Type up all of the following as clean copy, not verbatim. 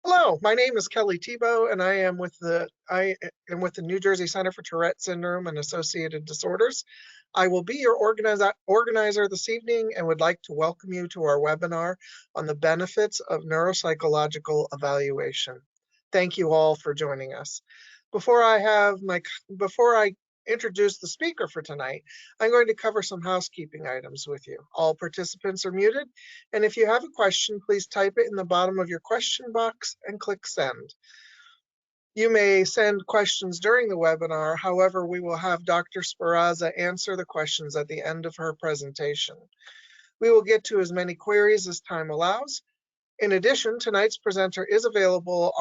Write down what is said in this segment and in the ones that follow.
Hello, my name is Kelly Tebow, and I am with the New Jersey Center for Tourette Syndrome and Associated Disorders. I will be your organizer this evening and would like to welcome you to our webinar on the benefits of neuropsychological evaluation. Thank you all for joining us. Before I introduce the speaker for tonight, I'm going to cover some housekeeping items with you. All participants are muted, and if you have a question, please type it in the bottom of your question box and click send. You may send questions during the webinar. However, we will have Dr. Sperazza answer the questions at the end of her presentation. We will get to as many queries as time allows. In addition, tonight's presenter is available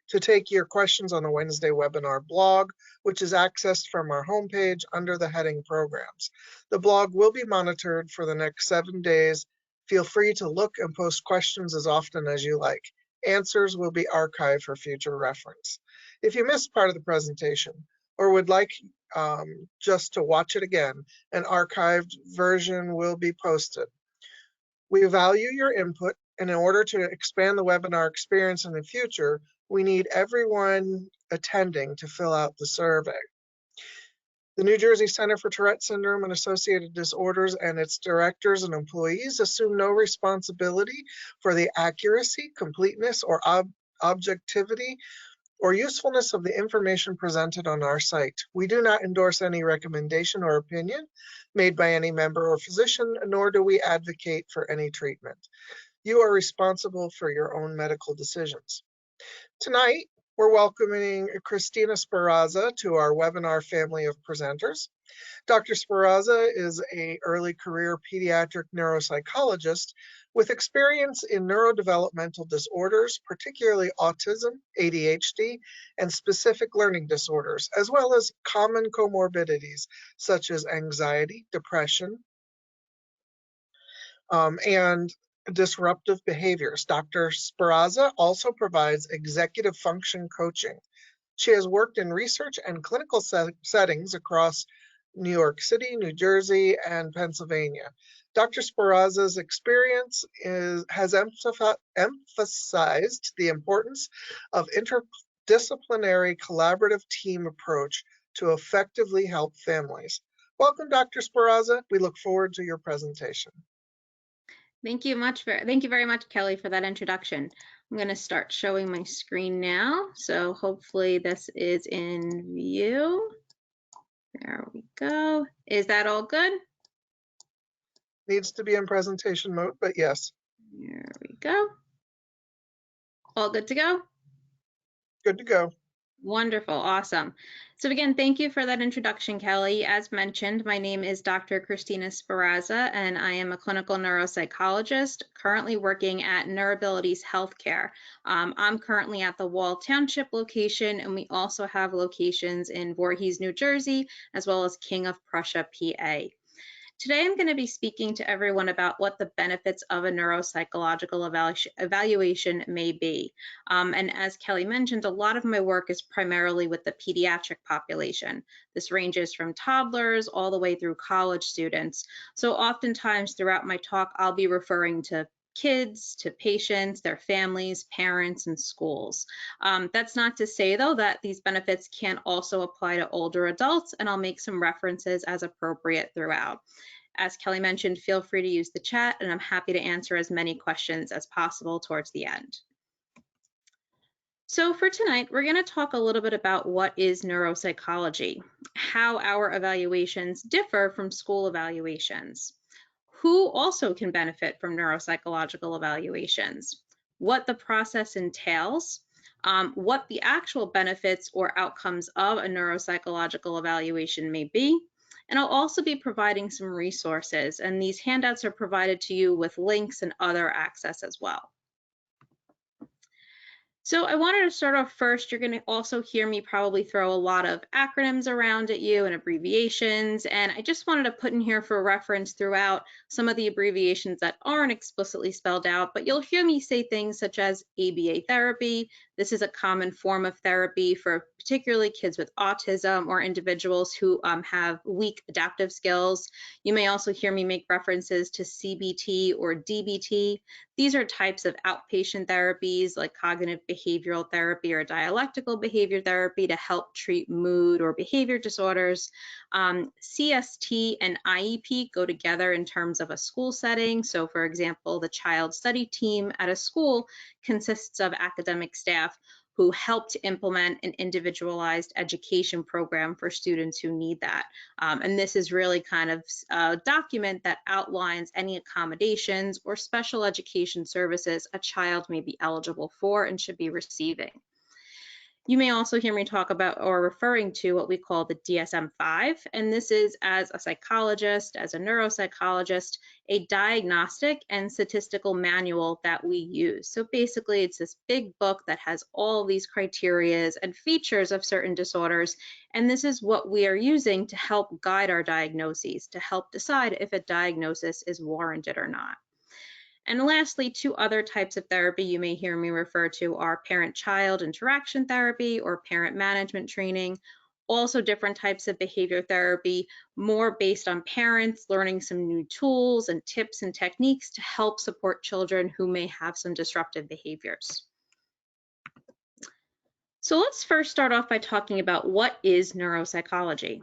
to take your questions on the Wednesday webinar blog, which is accessed from our homepage under the heading Programs. The blog will be monitored for the next 7 days. Feel free to look and post questions as often as you like. Answers will be archived for future reference. If you missed part of the presentation or would like just to watch it again, an archived version will be posted. We value your input, and in order to expand the webinar experience in the future, we need everyone attending to fill out the survey. The New Jersey Center for Tourette Syndrome and Associated Disorders and its directors and employees assume no responsibility for the accuracy, completeness, or objectivity or usefulness of the information presented on our site. We do not endorse any recommendation or opinion made by any member or physician, nor do we advocate for any treatment. You are responsible for your own medical decisions. Tonight, we're welcoming Cristina Sperrazza to our webinar family of presenters. Dr. Sperazza is an early career pediatric neuropsychologist with experience in neurodevelopmental disorders, particularly autism, ADHD, and specific learning disorders, as well as common comorbidities such as anxiety, depression, and disruptive behaviors. Dr. Sperazza also provides executive function coaching. She has worked in research and clinical settings across New York City, New Jersey, and Pennsylvania. Dr. Sperazza's experience has emphasized the importance of interdisciplinary collaborative team approach to effectively help families. Welcome, Dr. Sperazza. We look forward to your presentation. Thank you very much, Kelly, for that introduction. I'm going to start showing my screen now. So hopefully this is in view. There we go. Is that all good? Needs to be in presentation mode, but yes. There we go. All good to go? Good to go. Wonderful, awesome. So again, thank you for that introduction, Kelly. As mentioned, my name is Dr. Cristina Sperazza, and I am a clinical neuropsychologist currently working at Neurabilities Healthcare. I'm currently at the Wall Township location, and we also have locations in Voorhees, New Jersey, as well as King of Prussia, PA. Today, I'm going to be speaking to everyone about what the benefits of a neuropsychological evaluation may be. And as Kelly mentioned, a lot of my work is primarily with the pediatric population. This ranges from toddlers all the way through college students. So oftentimes throughout my talk, I'll be referring to kids, to patients, their families, parents, and schools. That's not to say, though, that these benefits can also apply to older adults, and I'll make some references as appropriate throughout. As Kelly mentioned, feel free to use the chat, and I'm happy to answer as many questions as possible towards the end. So for tonight, we're going to talk a little bit about what is neuropsychology, how our evaluations differ from school evaluations, who also can benefit from neuropsychological evaluations, what the process entails, what the actual benefits or outcomes of a neuropsychological evaluation may be, and I'll also be providing some resources, and these handouts are provided to you with links and other access as well. So I wanted to start off first. You're going to also hear me probably throw a lot of acronyms around at you and abbreviations, and I just wanted to put in here for reference throughout some of the abbreviations that aren't explicitly spelled out, but you'll hear me say things such as ABA therapy, This is a common form of therapy for particularly kids with autism or individuals who have weak adaptive skills. You may also hear me make references to CBT or DBT. These are types of outpatient therapies like cognitive behavioral therapy or dialectical behavior therapy to help treat mood or behavior disorders. CST and IEP go together in terms of a school setting. So for example, the child study team at a school consists of academic staff who help to implement an individualized education program for students who need that. And this is really kind of a document that outlines any accommodations or special education services a child may be eligible for and should be receiving. You may also hear me talk about or referring to what we call the DSM-5, and this is, as a psychologist, as a neuropsychologist, a diagnostic and statistical manual that we use. So basically, it's this big book that has all these criterias and features of certain disorders, and this is what we are using to help guide our diagnoses, to help decide if a diagnosis is warranted or not. And lastly, two other types of therapy you may hear me refer to are parent-child interaction therapy or parent management training. Also different types of behavior therapy, more based on parents learning some new tools and tips and techniques to help support children who may have some disruptive behaviors. So let's first start off by talking about what is neuropsychology.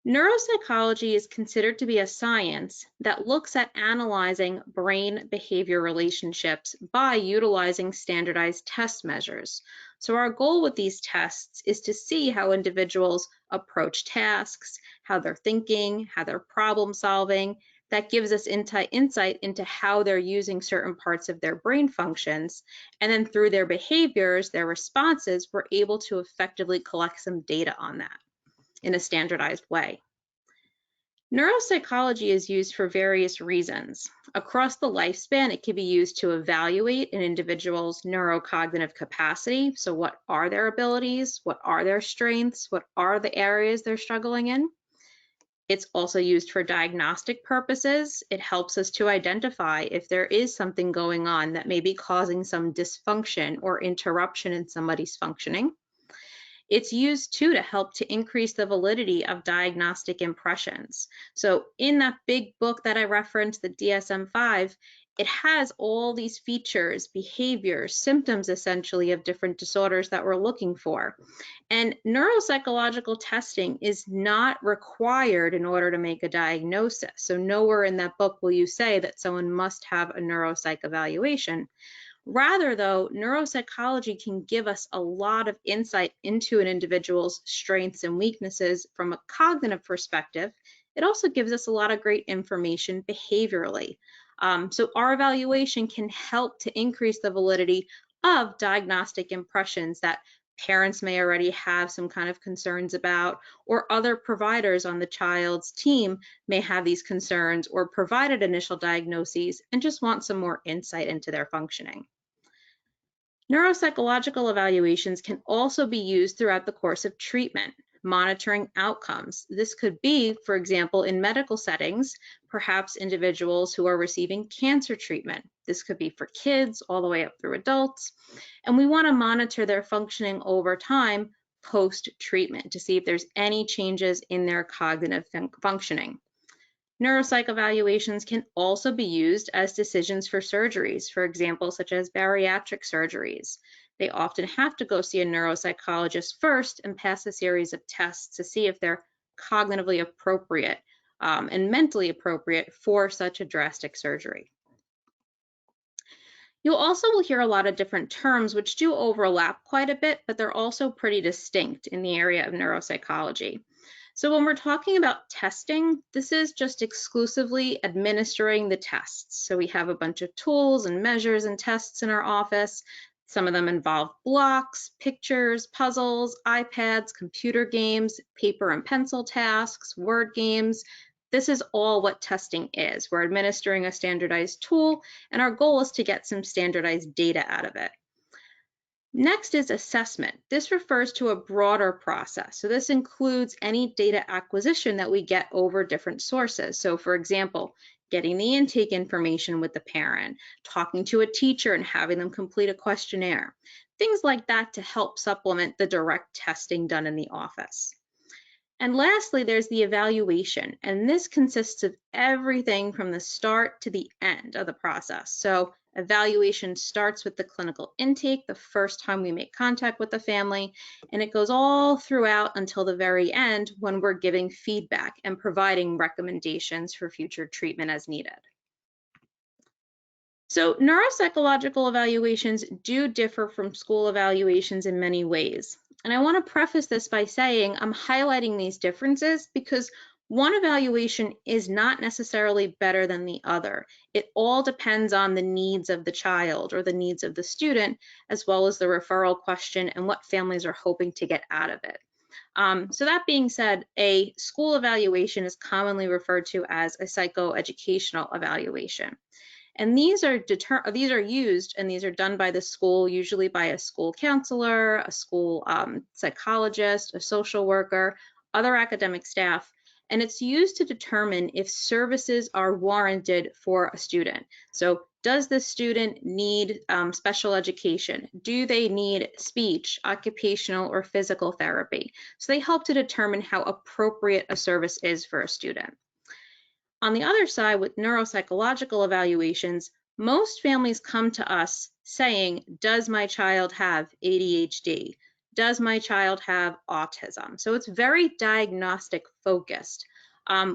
Neuropsychology is considered to be a science that looks at analyzing brain-behavior relationships by utilizing standardized test measures. So our goal with these tests is to see how individuals approach tasks, how they're thinking, how they're problem solving. That gives us insight into how they're using certain parts of their brain functions. And then through their behaviors, their responses, we're able to effectively collect some data on that in a standardized way. Neuropsychology is used for various reasons. Across the lifespan, it can be used to evaluate an individual's neurocognitive capacity. So what are their abilities? What are their strengths? What are the areas they're struggling in? It's also used for diagnostic purposes. It helps us to identify if there is something going on that may be causing some dysfunction or interruption in somebody's functioning. It's used too to help to increase the validity of diagnostic impressions. So in that big book that I referenced, the DSM-5, it has all these features, behaviors, symptoms essentially of different disorders that we're looking for. And neuropsychological testing is not required in order to make a diagnosis. So nowhere in that book will you say that someone must have a neuropsych evaluation. Rather, though, neuropsychology can give us a lot of insight into an individual's strengths and weaknesses from a cognitive perspective. It also gives us a lot of great information behaviorally. So our evaluation can help to increase the validity of diagnostic impressions that parents may already have some kind of concerns about, or other providers on the child's team may have these concerns or provided initial diagnoses and just want some more insight into their functioning. Neuropsychological evaluations can also be used throughout the course of treatment, monitoring outcomes. This could be, for example, in medical settings, perhaps individuals who are receiving cancer treatment. This could be for kids all the way up through adults. And we want to monitor their functioning over time post-treatment to see if there's any changes in their cognitive functioning. Neuropsych evaluations can also be used as decisions for surgeries, for example, such as bariatric surgeries. They often have to go see a neuropsychologist first and pass a series of tests to see if they're cognitively appropriate and mentally appropriate for such a drastic surgery. You'll also will hear a lot of different terms which do overlap quite a bit, but they're also pretty distinct in the area of neuropsychology. So when we're talking about testing, this is just exclusively administering the tests. So we have a bunch of tools and measures and tests in our office. Some of them involve blocks, pictures, puzzles, iPads, computer games, paper and pencil tasks, word games. This is all what testing is. We're administering a standardized tool, and our goal is to get some standardized data out of it. Next is assessment. This refers to a broader process. So this includes any data acquisition that we get over different sources. So for example, getting the intake information with the parent, talking to a teacher and having them complete a questionnaire, things like that to help supplement the direct testing done in the office. And lastly, there's the evaluation, and this consists of everything from the start to the end of the process. So evaluation starts with the clinical intake, the first time we make contact with the family, and it goes all throughout until the very end when we're giving feedback and providing recommendations for future treatment as needed. So neuropsychological evaluations do differ from school evaluations in many ways. And I want to preface this by saying I'm highlighting these differences because one evaluation is not necessarily better than the other. It all depends on the needs of the child or the needs of the student, as well as the referral question and what families are hoping to get out of it. So that being said, a school evaluation is commonly referred to as a psychoeducational evaluation. And these are used and these are done by the school, usually by a school counselor, a school psychologist, a social worker, other academic staff. And it's used to determine if services are warranted for a student. So does the student need special education? Do they need speech, occupational, or physical therapy? So they help to determine how appropriate a service is for a student. On the other side, with neuropsychological evaluations, most families come to us saying, does my child have ADHD? Does my child have autism? So it's very diagnostic focused.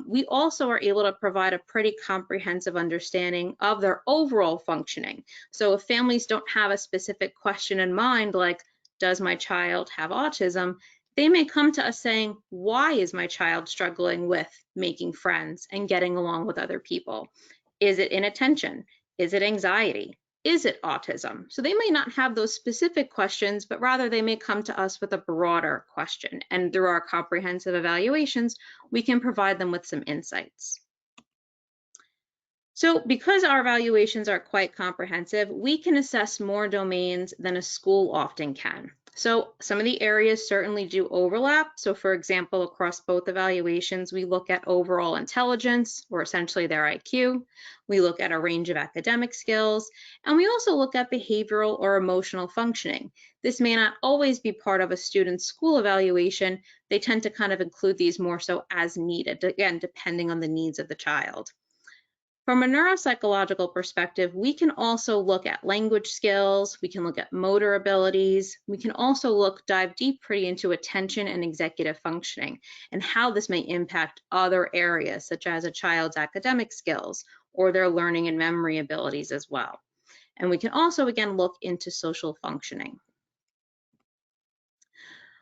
We also are able to provide a pretty comprehensive understanding of their overall functioning. So if families don't have a specific question in mind, like, does my child have autism? They may come to us saying, why is my child struggling with making friends and getting along with other people? Is it inattention? Is it anxiety? Is it autism? So they may not have those specific questions, but rather they may come to us with a broader question. And through our comprehensive evaluations, we can provide them with some insights. So because our evaluations are quite comprehensive, we can assess more domains than a school often can. So some of the areas certainly do overlap. So for example, across both evaluations, we look at overall intelligence, or essentially their IQ. We look at a range of academic skills, and we also look at behavioral or emotional functioning. This may not always be part of a student's school evaluation. They tend to kind of include these more so as needed, again, depending on the needs of the child. From a neuropsychological perspective, we can also look at language skills, we can look at motor abilities, we can also dive deep pretty into attention and executive functioning and how this may impact other areas such as a child's academic skills or their learning and memory abilities as well. And we can also again look into social functioning.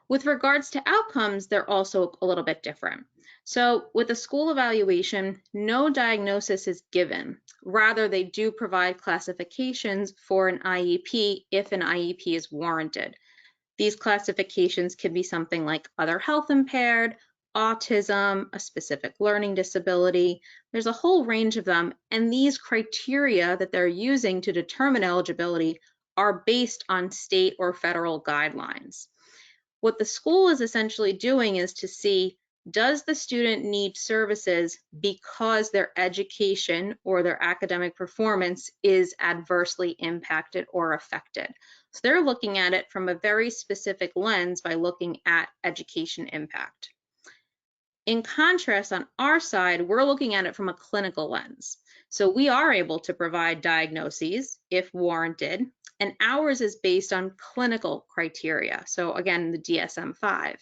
With regards to outcomes, they're also a little bit different. So with a school evaluation, no diagnosis is given. Rather, they do provide classifications for an IEP if an IEP is warranted. These classifications can be something like other health impaired, autism, a specific learning disability. There's a whole range of them, and these criteria that they're using to determine eligibility are based on state or federal guidelines. What the school is essentially doing is to see, does the student need services because their education or their academic performance is adversely impacted or affected? So they're looking at it from a very specific lens by looking at education impact. In contrast, on our side, we're looking at it from a clinical lens. So we are able to provide diagnoses if warranted, and ours is based on clinical criteria. So again, the DSM-5.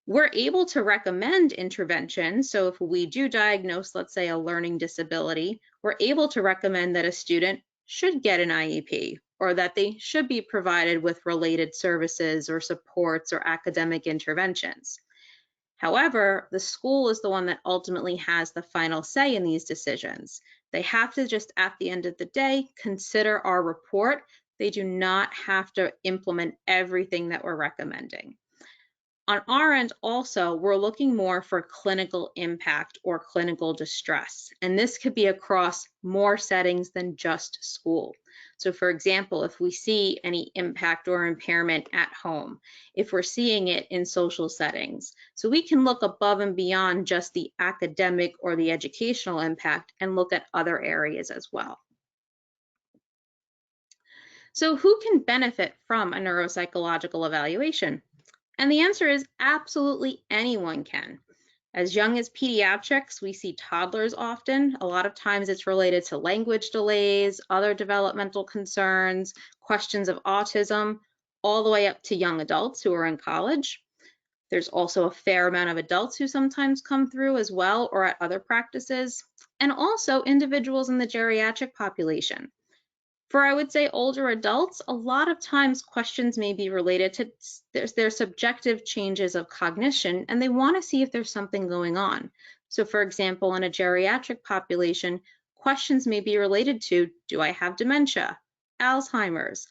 We're able to recommend intervention. So if we do diagnose, let's say, a learning disability, we're able to recommend that a student should get an IEP or that they should be provided with related services or supports or academic interventions. However, the school is the one that ultimately has the final say in these decisions. They have to just, at the end of the day, consider our report. They do not have to implement everything that we're recommending. On our end also, we're looking more for clinical impact or clinical distress, and this could be across more settings than just school. So for example, if we see any impact or impairment at home, if we're seeing it in social settings, so we can look above and beyond just the academic or the educational impact and look at other areas as well. So who can benefit from a neuropsychological evaluation? And the answer is absolutely anyone can. As young as pediatrics, we see toddlers often. A lot of times it's related to language delays, other developmental concerns, questions of autism, all the way up to young adults who are in college. There's also a fair amount of adults who sometimes come through as well or at other practices, and also individuals in the geriatric population. For, I would say, older adults, a lot of times questions may be related to their subjective changes of cognition, and they want to see if there's something going on. So for example, in a geriatric population, questions may be related to, do I have dementia, Alzheimer's,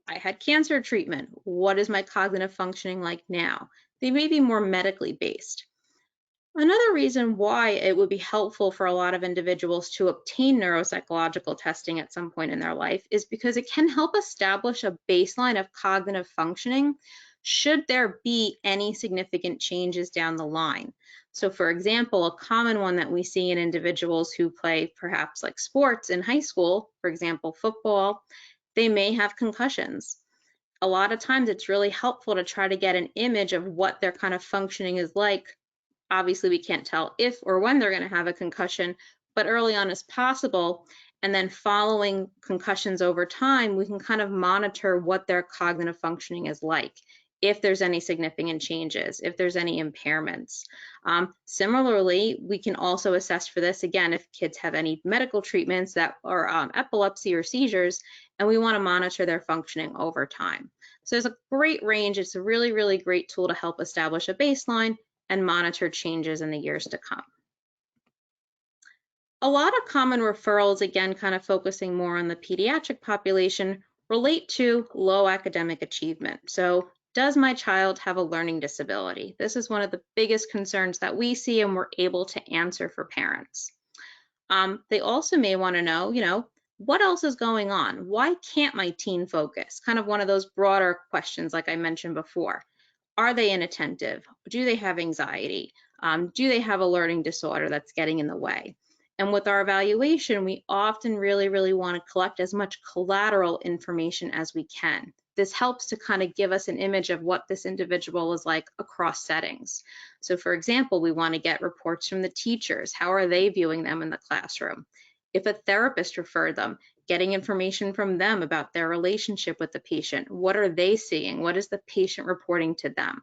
I had cancer treatment, what is my cognitive functioning like now? They may be more medically based. Another reason why it would be helpful for a lot of individuals to obtain neuropsychological testing at some point in their life is because it can help establish a baseline of cognitive functioning should there be any significant changes down the line. So for example, a common one that we see in individuals who play perhaps like sports in high school, for example, football, they may have concussions. A lot of times it's really helpful to try to get an image of what their kind of functioning is like. Obviously, we can't tell if or when they're going to have a concussion, but early on as possible. And then following concussions over time, we can kind of monitor what their cognitive functioning is like, if there's any significant changes, if there's any impairments. Similarly, we can also assess for this, again, if kids have any medical treatments that are epilepsy or seizures, and we want to monitor their functioning over time. So there's a great range. It's a really, really great tool to help establish a baseline and monitor changes in the years to come. A lot of common referrals, again, kind of focusing more on the pediatric population, relate to low academic achievement. So does my child have a learning disability? This is one of the biggest concerns that we see and we're able to answer for parents. They also may want to know, what else is going on? Why can't my teen focus? Kind of one of those broader questions like I mentioned before. Are they inattentive? Do they have anxiety? Do they have a learning disorder that's getting in the way? And with our evaluation, we often really, really want to collect as much collateral information as we can. This helps to kind of give us an image of what this individual is like across settings. So for example, we want to get reports from the teachers. How are they viewing them in the classroom? If a therapist referred them, getting information from them about their relationship with the patient. What are they seeing? What is the patient reporting to them?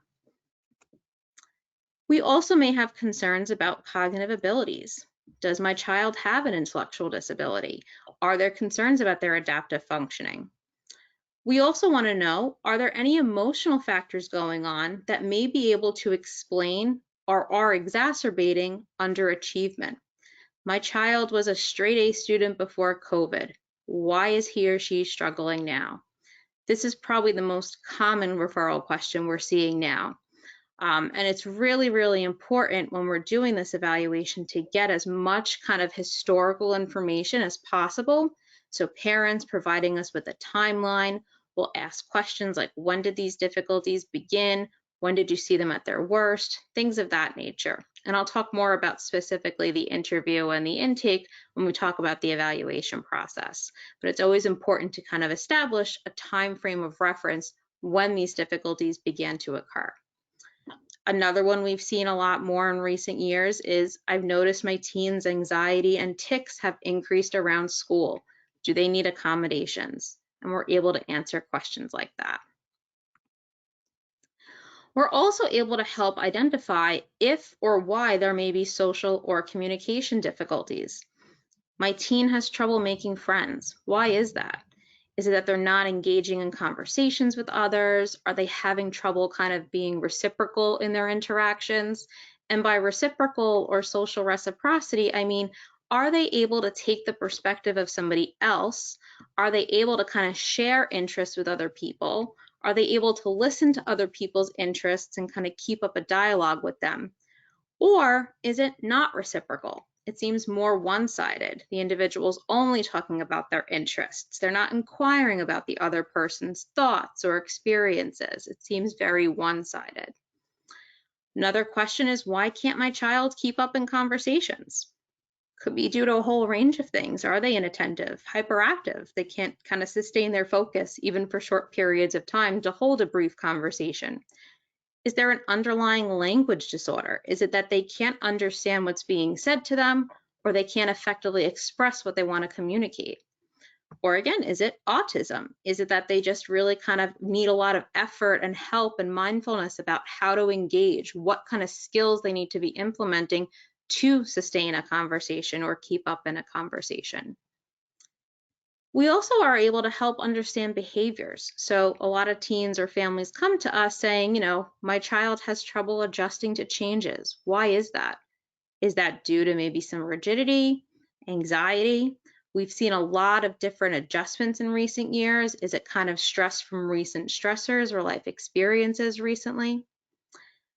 We also may have concerns about cognitive abilities. Does my child have an intellectual disability? Are there concerns about their adaptive functioning? We also want to know, are there any emotional factors going on that may be able to explain or are exacerbating underachievement? My child was a straight A student before COVID. Why is he or she struggling now? This is probably the most common referral question we're seeing now. And it's really, really important when we're doing this evaluation to get as much kind of historical information as possible. So parents providing us with a timeline will ask questions like, when did these difficulties begin? When did you see them at their worst? Things of that nature. And I'll talk more about specifically the interview and the intake when we talk about the evaluation process. But it's always important to kind of establish a time frame of reference when these difficulties began to occur. Another one we've seen a lot more in recent years is, I've noticed my teens' anxiety and tics have increased around school. Do they need accommodations? And we're able to answer questions like that. We're also able to help identify if or why there may be social or communication difficulties. My teen has trouble making friends. Why is that? Is it that they're not engaging in conversations with others? Are they having trouble kind of being reciprocal in their interactions? And by reciprocal or social reciprocity, I mean, are they able to take the perspective of somebody else? Are they able to kind of share interests with other people? Are they able to listen to other people's interests and kind of keep up a dialogue with them? Or is it not reciprocal? It seems more one-sided. The individual's only talking about their interests. They're not inquiring about the other person's thoughts or experiences. It seems very one-sided. Another question is, why can't my child keep up in conversations? Could be due to a whole range of things. Are they inattentive, hyperactive? They can't kind of sustain their focus even for short periods of time to hold a brief conversation. Is there an underlying language disorder? Is it that they can't understand what's being said to them, or they can't effectively express what they want to communicate? Or again, is it autism? Is it that they just really kind of need a lot of effort and help and mindfulness about how to engage, what kind of skills they need to be implementing to sustain a conversation or keep up in a conversation? We also are able to help understand behaviors. So a lot of teens or families come to us saying, my child has trouble adjusting to changes. Why is that? Is that due to maybe some rigidity, anxiety? We've seen a lot of different adjustments in recent years. Is it kind of stress from recent stressors or life experiences recently?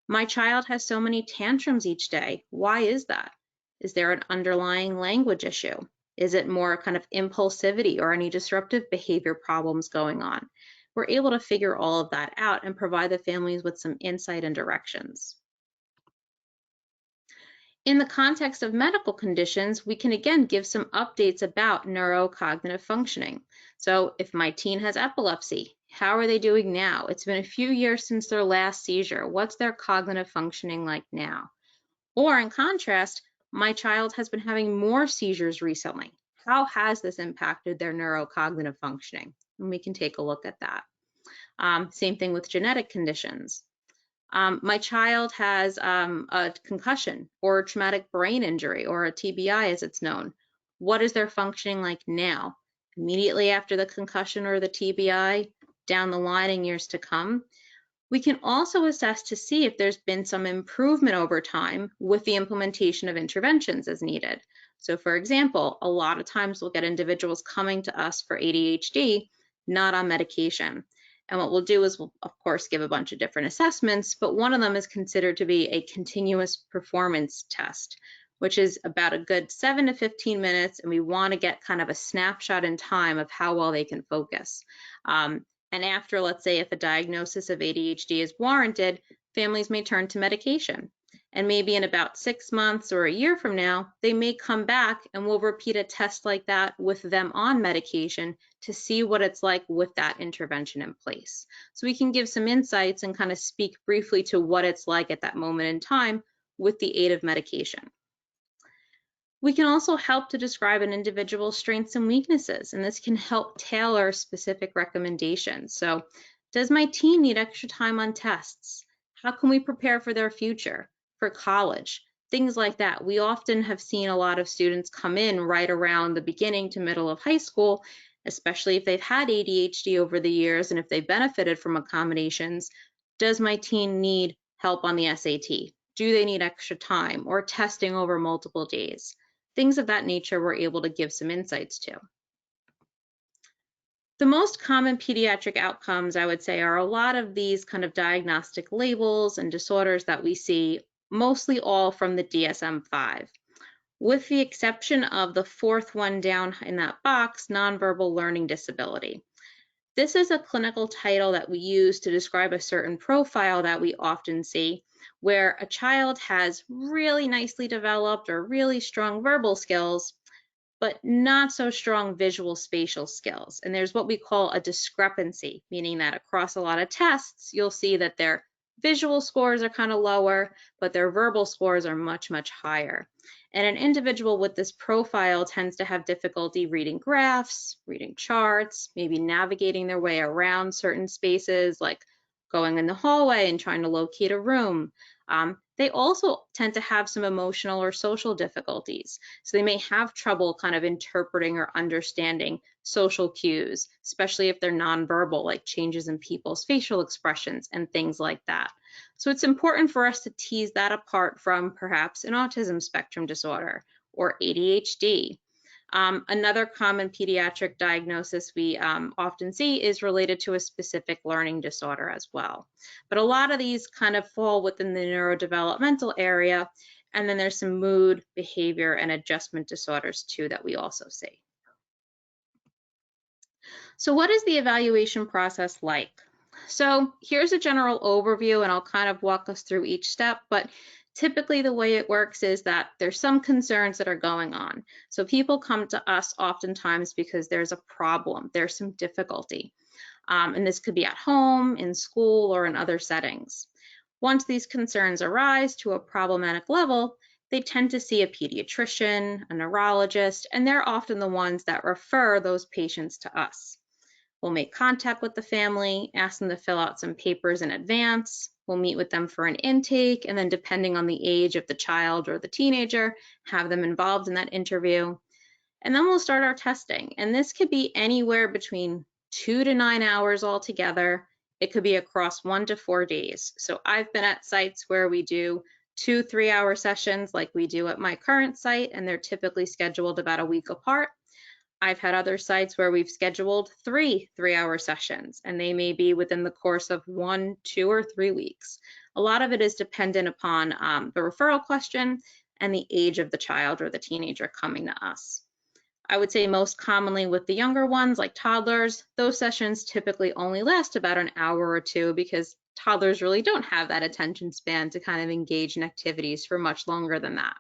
My child has so many tantrums each day. Why is that? Is there an underlying language issue? Is it more kind of impulsivity or any disruptive behavior problems going on? We're able to figure all of that out and provide the families with some insight and directions. In the context of medical conditions, we can again give some updates about neurocognitive functioning. So if my teen has epilepsy, how are they doing now? It's been a few years since their last seizure. What's their cognitive functioning like now? Or in contrast, my child has been having more seizures recently. How has this impacted their neurocognitive functioning? And we can take a look at that. Same thing with genetic conditions. My child has a concussion or a traumatic brain injury or a TBI as it's known. What is their functioning like now? Immediately after the concussion or the TBI, down the line in years to come? We can also assess to see if there's been some improvement over time with the implementation of interventions as needed. So for example, a lot of times we'll get individuals coming to us for ADHD, not on medication. And what we'll do is we'll, of course, give a bunch of different assessments, but one of them is considered to be a continuous performance test, which is about a good 7 to 15 minutes, and we want to get kind of a snapshot in time of how well they can focus. And after, let's say, if a diagnosis of ADHD is warranted, families may turn to medication. And maybe in about 6 months or a year from now, they may come back and we'll repeat a test like that with them on medication to see what it's like with that intervention in place. So we can give some insights and kind of speak briefly to what it's like at that moment in time with the aid of medication. We can also help to describe an individual's strengths and weaknesses, and this can help tailor specific recommendations. So, does my teen need extra time on tests? How can we prepare for their future, for college? Things like that. We often have seen a lot of students come in right around the beginning to middle of high school, especially if they've had ADHD over the years and if they've benefited from accommodations. Does my teen need help on the SAT? Do they need extra time or testing over multiple days? Things of that nature we're able to give some insights to. The most common pediatric outcomes, I would say, are a lot of these kind of diagnostic labels and disorders that we see, mostly all from the DSM-5, with the exception of the fourth one down in that box, nonverbal learning disability. This is a clinical title that we use to describe a certain profile that we often see, where a child has really nicely developed or really strong verbal skills, but not so strong visual spatial skills. And there's what we call a discrepancy, meaning that across a lot of tests, you'll see that their visual scores are kind of lower, but their verbal scores are much, much higher. And an individual with this profile tends to have difficulty reading graphs, reading charts, maybe navigating their way around certain spaces, like going in the hallway and trying to locate a room. They also tend to have some emotional or social difficulties. So they may have trouble kind of interpreting or understanding social cues, especially if they're nonverbal, like changes in people's facial expressions and things like that. So it's important for us to tease that apart from perhaps an autism spectrum disorder or ADHD. Another common pediatric diagnosis we often see is related to a specific learning disorder as well. But a lot of these kind of fall within the neurodevelopmental area, and then there's some mood, behavior, and adjustment disorders too that we also see. So what is the evaluation process like? So here's a general overview, and I'll kind of walk us through each step, but typically the way it works is that there's some concerns that are going on. So people come to us oftentimes because there's a problem, there's some difficulty. And this could be at home, in school, or in other settings. Once these concerns arise to a problematic level, they tend to see a pediatrician, a neurologist, and they're often the ones that refer those patients to us. We'll make contact with the family, ask them to fill out some papers in advance. We'll meet with them for an intake, and then depending on the age of the child or the teenager, have them involved in that interview. And then we'll start our testing. And this could be anywhere between 2 to 9 hours altogether. It could be across 1 to 4 days. So I've been at sites where we do 2 3-hour sessions like we do at my current site, and they're typically scheduled about a week apart. I've had other sites where we've scheduled 3 3-hour sessions, and they may be within the course of 1, 2, or 3 weeks. A lot of it is dependent upon the referral question and the age of the child or the teenager coming to us. I would say most commonly with the younger ones, like toddlers, those sessions typically only last about an hour or two because toddlers really don't have that attention span to kind of engage in activities for much longer than that.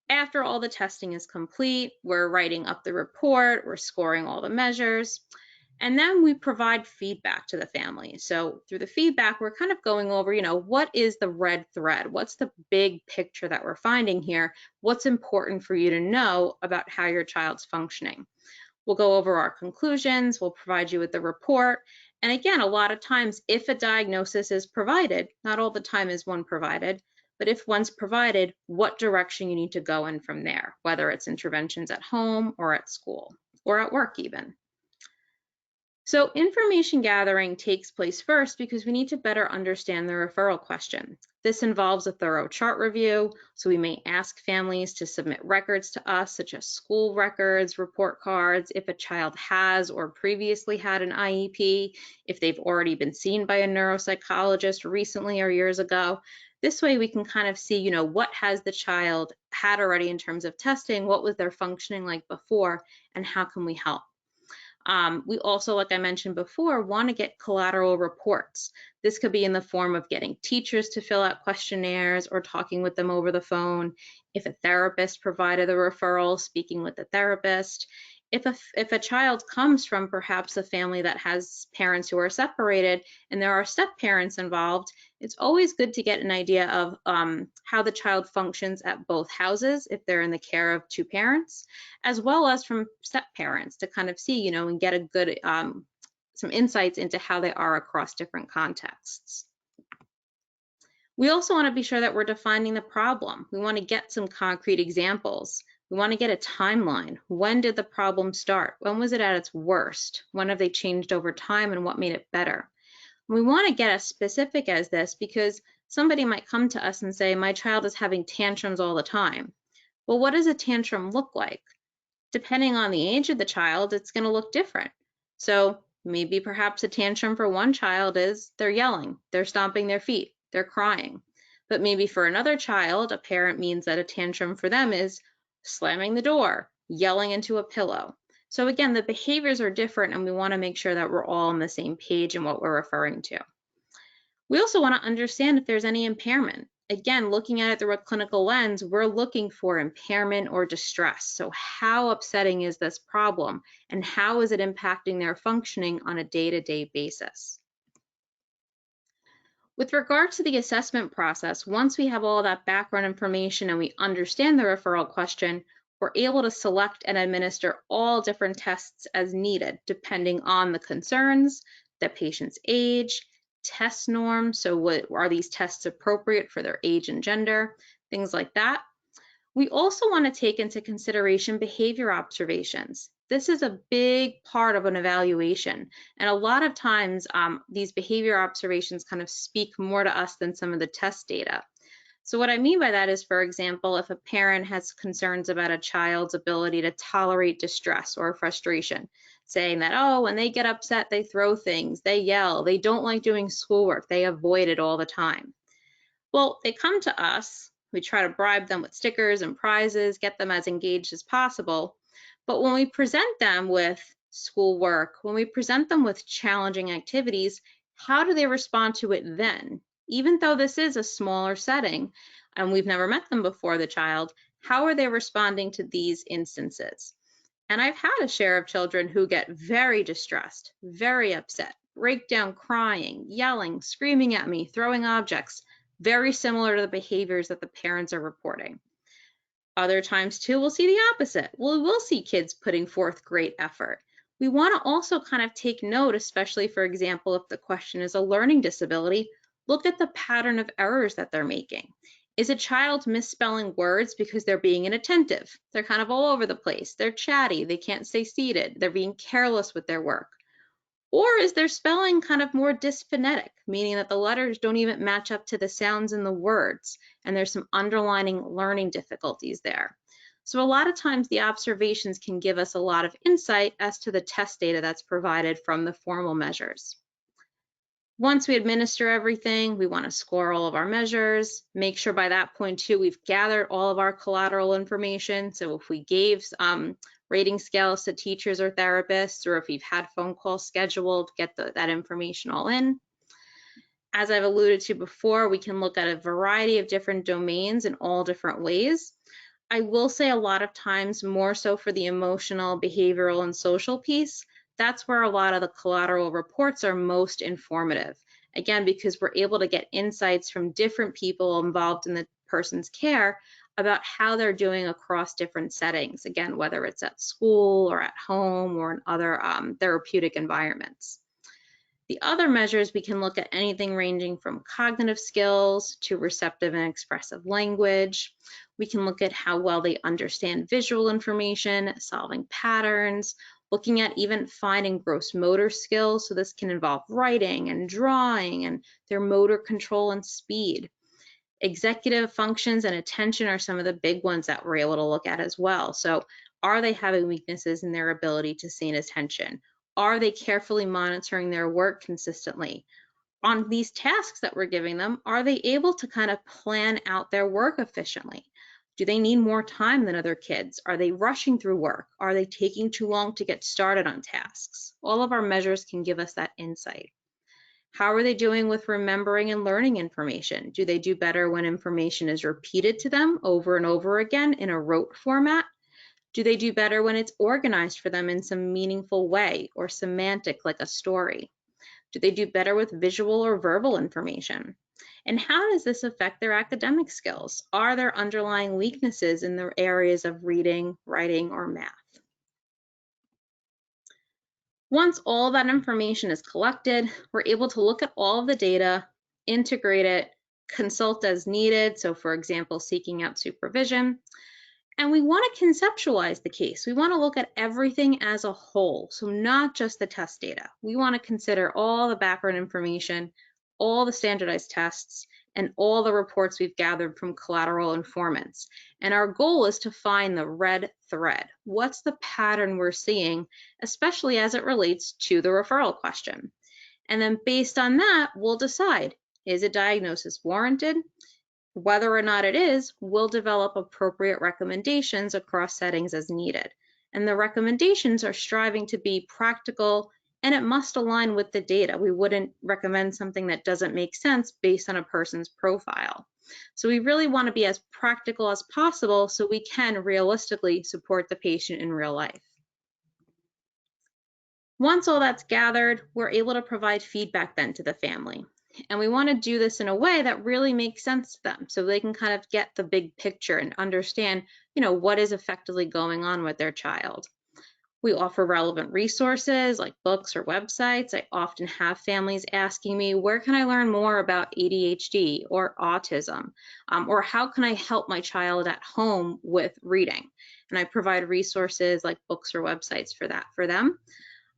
After all the testing is complete, we're writing up the report, we're scoring all the measures, and then we provide feedback to the family. So through the feedback, we're kind of going over, what is the red thread? What's the big picture that we're finding here? What's important for you to know about how your child's functioning? We'll go over our conclusions, we'll provide you with the report. And again, a lot of times, if a diagnosis is provided, not all the time is one provided, but if one's provided, what direction you need to go in from there, whether it's interventions at home or at school or at work even. So information gathering takes place first because we need to better understand the referral question. This involves a thorough chart review, so we may ask families to submit records to us, such as school records, report cards, if a child has or previously had an IEP, if they've already been seen by a neuropsychologist recently or years ago. This way we can kind of see, what has the child had already in terms of testing, what was their functioning like before, and how can we help? We also, like I mentioned before, want to get collateral reports. This could be in the form of getting teachers to fill out questionnaires or talking with them over the phone. If a therapist provided a referral, speaking with the therapist. If a child comes from perhaps a family that has parents who are separated and there are step parents involved, it's always good to get an idea of how the child functions at both houses if they're in the care of 2 parents, as well as from step parents to kind of see, and get a good some insights into how they are across different contexts. We also want to be sure that we're defining the problem. We want to get some concrete examples. We want to get a timeline. When did the problem start? When was it at its worst? When have they changed over time and what made it better? We want to get as specific as this because somebody might come to us and say, my child is having tantrums all the time. Well, what does a tantrum look like? Depending on the age of the child, it's going to look different. So maybe perhaps a tantrum for one child is they're yelling, they're stomping their feet, they're crying. But maybe for another child, a parent means that a tantrum for them is slamming the door, yelling into a pillow. So again, the behaviors are different and we want to make sure that we're all on the same page in what we're referring to. We also want to understand if there's any impairment. Again, looking at it through a clinical lens, we're looking for impairment or distress. So how upsetting is this problem and how is it impacting their functioning on a day-to-day basis? With regard to the assessment process, once we have all that background information and we understand the referral question, we're able to select and administer all different tests as needed, depending on the concerns, the patient's age, test norms, so are these tests appropriate for their age and gender, things like that. We also want to take into consideration behavior observations. This is a big part of an evaluation, and a lot of times these behavior observations kind of speak more to us than some of the test data. So what I mean by that is, for example, if a parent has concerns about a child's ability to tolerate distress or frustration, saying that, oh, when they get upset, they throw things, they yell, they don't like doing schoolwork, they avoid it all the time. Well, they come to us, we try to bribe them with stickers and prizes, get them as engaged as possible. But when we present them with schoolwork, when we present them with challenging activities, how do they respond to it then? Even though this is a smaller setting and we've never met them before, the child, how are they responding to these instances? And I've had a share of children who get very distressed, very upset, break down crying, yelling, screaming at me, throwing objects, very similar to the behaviors that the parents are reporting. Other times too, we'll see the opposite. We'll see kids putting forth great effort. We want to also kind of take note, especially for example, if the question is a learning disability, look at the pattern of errors that they're making. Is a child misspelling words because they're being inattentive? They're kind of all over the place. They're chatty. They can't stay seated. They're being careless with their work. Or is their spelling kind of more dysphonetic, meaning that the letters don't even match up to the sounds in the words, and there's some underlying learning difficulties there. So a lot of times the observations can give us a lot of insight as to the test data that's provided from the formal measures. Once we administer everything, we want to score all of our measures, make sure by that point too, we've gathered all of our collateral information. So if we gave rating scales to teachers or therapists, or if we've had phone calls scheduled, get that information all in. As I've alluded to before, we can look at a variety of different domains in all different ways. I will say a lot of times, more so for the emotional, behavioral, and social piece, that's where a lot of the collateral reports are most informative. Again, because we're able to get insights from different people involved in the person's care about how they're doing across different settings. Again, whether it's at school or at home or in other therapeutic environments. The other measures, we can look at anything ranging from cognitive skills to receptive and expressive language. We can look at how well they understand visual information, solving patterns, looking at even fine and gross motor skills. So this can involve writing and drawing and their motor control and speed. Executive functions and attention are some of the big ones that we're able to look at as well. So are they having weaknesses in their ability to sustain attention? Are they carefully monitoring their work consistently? On these tasks that we're giving them, are they able to kind of plan out their work efficiently? Do they need more time than other kids? Are they rushing through work? Are they taking too long to get started on tasks? All of our measures can give us that insight. How are they doing with remembering and learning information? Do they do better when information is repeated to them over and over again in a rote format? Do they do better when it's organized for them in some meaningful way or semantic like a story? Do they do better with visual or verbal information? And how does this affect their academic skills? Are there underlying weaknesses in the areas of reading, writing, or math? Once all that information is collected, we're able to look at all of the data, integrate it, consult as needed. So for example, seeking out supervision. And we want to conceptualize the case. We want to look at everything as a whole. So not just the test data. We want to consider all the background information, all the standardized tests, and all the reports we've gathered from collateral informants. And our goal is to find the red thread. What's the pattern we're seeing, especially as it relates to the referral question? And then based on that, we'll decide, is a diagnosis warranted? Whether or not it is, we'll develop appropriate recommendations across settings as needed. And the recommendations are striving to be practical, and it must align with the data. We wouldn't recommend something that doesn't make sense based on a person's profile. So we really want to be as practical as possible so we can realistically support the patient in real life. Once all that's gathered, we're able to provide feedback then to the family. And we want to do this in a way that really makes sense to them so they can kind of get the big picture and understand, what is effectively going on with their child. We offer relevant resources like books or websites. I often have families asking me, where can I learn more about ADHD or autism? Or how can I help my child at home with reading? And I provide resources like books or websites for that for them.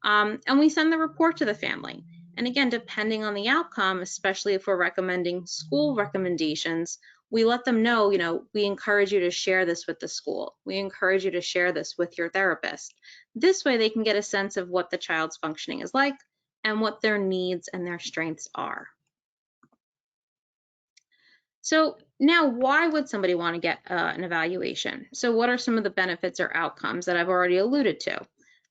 And we send the report to the family. And again, depending on the outcome, especially if we're recommending school recommendations, we let them know, we encourage you to share this with the school. We encourage you to share this with your therapist. This way they can get a sense of what the child's functioning is like and what their needs and their strengths are. So now, why would somebody want to get an evaluation? So what are some of the benefits or outcomes that I've already alluded to?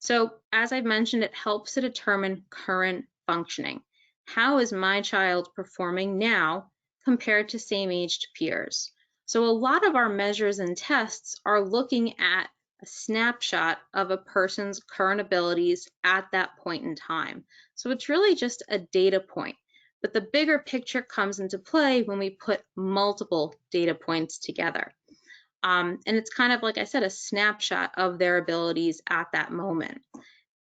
So as I've mentioned, it helps to determine current functioning. How is my child performing now compared to same-aged peers? So a lot of our measures and tests are looking at a snapshot of a person's current abilities at that point in time. So it's really just a data point. But the bigger picture comes into play when we put multiple data points together. And it's kind of, like I said, a snapshot of their abilities at that moment.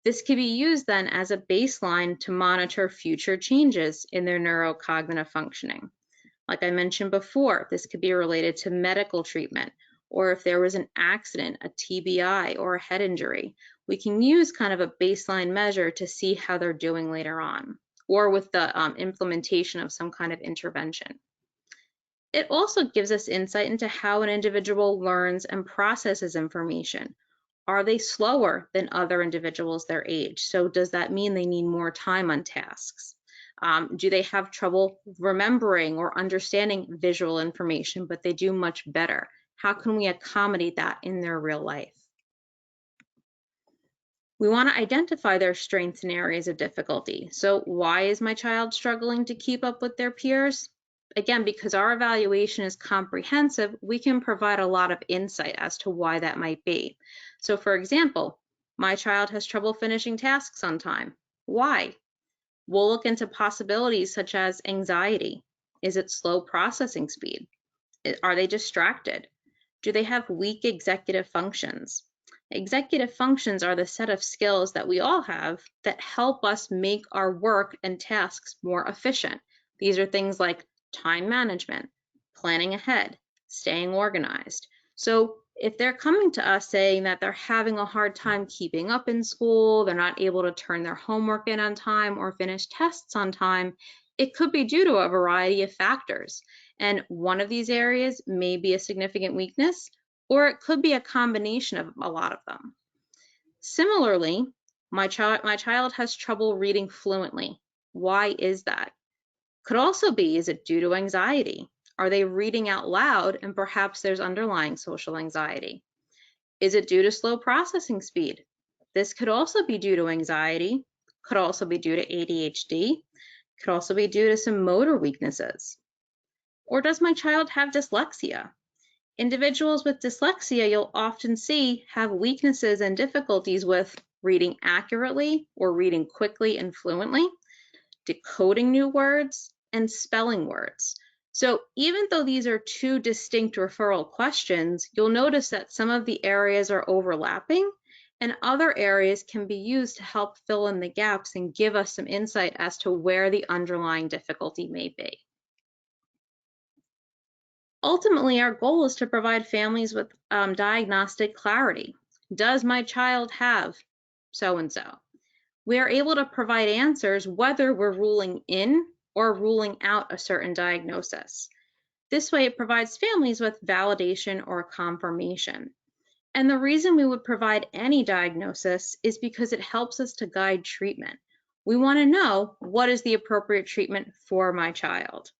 This can be used then as a baseline to monitor future changes in their neurocognitive functioning. Like I mentioned before, this could be related to medical treatment, or if there was an accident, a TBI, or a head injury. We can use kind of a baseline measure to see how they're doing later on, or with the implementation of some kind of intervention. It also gives us insight into how an individual learns and processes information. Are they slower than other individuals their age? So does that mean they need more time on tasks? Do they have trouble remembering or understanding visual information, but they do much better? How can we accommodate that in their real life? We want to identify their strengths and areas of difficulty. So why is my child struggling to keep up with their peers? Again, because our evaluation is comprehensive, we can provide a lot of insight as to why that might be. So for example, my child has trouble finishing tasks on time. Why? We'll look into possibilities such as anxiety. Is it slow processing speed? Are they distracted? Do they have weak executive functions? Executive functions are the set of skills that we all have that help us make our work and tasks more efficient. These are things like time management, planning ahead, staying organized. So if they're coming to us saying that they're having a hard time keeping up in school, they're not able to turn their homework in on time or finish tests on time, it could be due to a variety of factors. And one of these areas may be a significant weakness, or it could be a combination of a lot of them. Similarly, my child has trouble reading fluently. Why is that? Could also be, is it due to anxiety? Are they reading out loud and perhaps there's underlying social anxiety? Is it due to slow processing speed? This could also be due to anxiety, could also be due to ADHD, could also be due to some motor weaknesses. Or does my child have dyslexia? Individuals with dyslexia, you'll often see, have weaknesses and difficulties with reading accurately or reading quickly and fluently, decoding new words, and spelling words. So even though these are two distinct referral questions, you'll notice that some of the areas are overlapping and other areas can be used to help fill in the gaps and give us some insight as to where the underlying difficulty may be. Ultimately, our goal is to provide families with diagnostic clarity. Does my child have so-and-so? We are able to provide answers whether we're ruling in or ruling out a certain diagnosis. This way, it provides families with validation or confirmation. And the reason we would provide any diagnosis is because it helps us to guide treatment. We want to know what is the appropriate treatment for my child.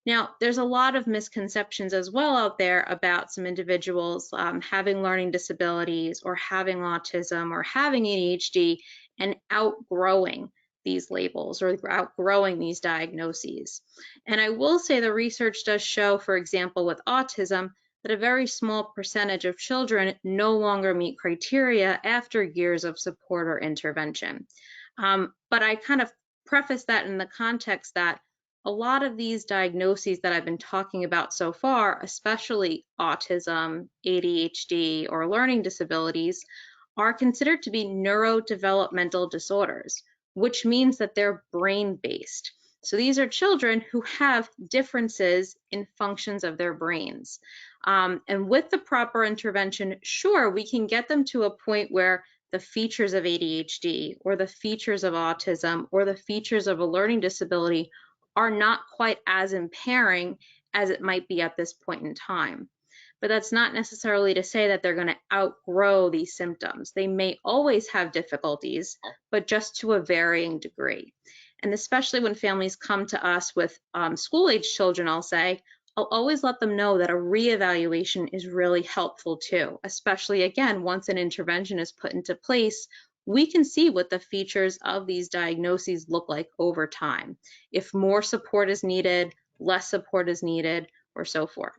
Now, there's a lot of misconceptions as well out there about some individuals having learning disabilities or having autism or having ADHD and outgrowing these labels or outgrowing these diagnoses. And I will say the research does show, for example, with autism, that a very small percentage of children no longer meet criteria after years of support or intervention. But I kind of preface that in the context that a lot of these diagnoses that I've been talking about so far, especially autism, ADHD, or learning disabilities, are considered to be neurodevelopmental disorders, which means that they're brain-based. So these are children who have differences in functions of their brains. And with the proper intervention, sure, we can get them to a point where the features of ADHD or the features of autism or the features of a learning disability are not quite as impairing as it might be at this point in time. But that's not necessarily to say that they're going to outgrow these symptoms. They may always have difficulties, but just to a varying degree. And especially when families come to us with school-age children, I'll always let them know that a reevaluation is really helpful too, especially again, once an intervention is put into place, we can see what the features of these diagnoses look like over time. If more support is needed, less support is needed, or so forth.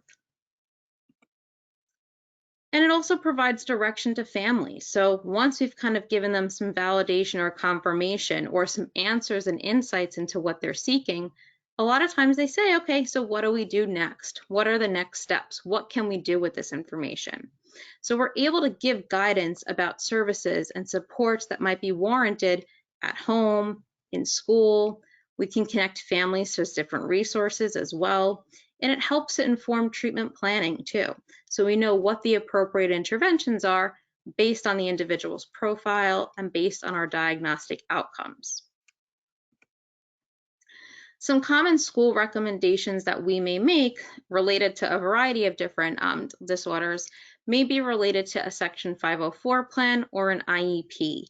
And it also provides direction to families. So once we've kind of given them some validation or confirmation or some answers and insights into what they're seeking, a lot of times they say, okay, so what do we do next? What are the next steps? What can we do with this information? So we're able to give guidance about services and supports that might be warranted at home, in school. We can connect families to different resources as well. And it helps to inform treatment planning too. So we know what the appropriate interventions are based on the individual's profile and based on our diagnostic outcomes. Some common school recommendations that we may make related to a variety of different disorders may be related to a Section 504 plan or an IEP.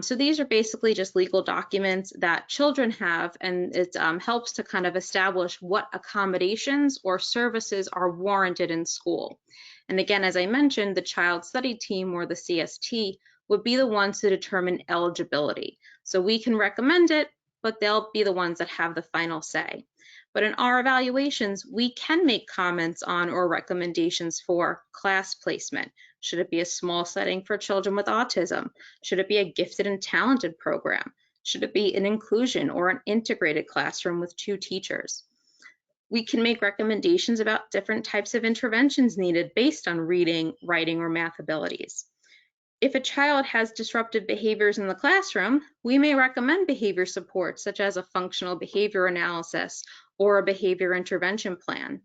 So these are basically just legal documents that children have, and it helps to kind of establish what accommodations or services are warranted in school. And again, as I mentioned, the Child Study Team or the CST would be the ones to determine eligibility. So we can recommend it, but they'll be the ones that have the final say. But in our evaluations, we can make comments on or recommendations for class placement. Should it be a small setting for children with autism? Should it be a gifted and talented program? Should it be an inclusion or an integrated classroom with 2 teachers? We can make recommendations about different types of interventions needed based on reading, writing, or math abilities. If a child has disruptive behaviors in the classroom, we may recommend behavior support, such as a functional behavior analysis or a behavior intervention plan.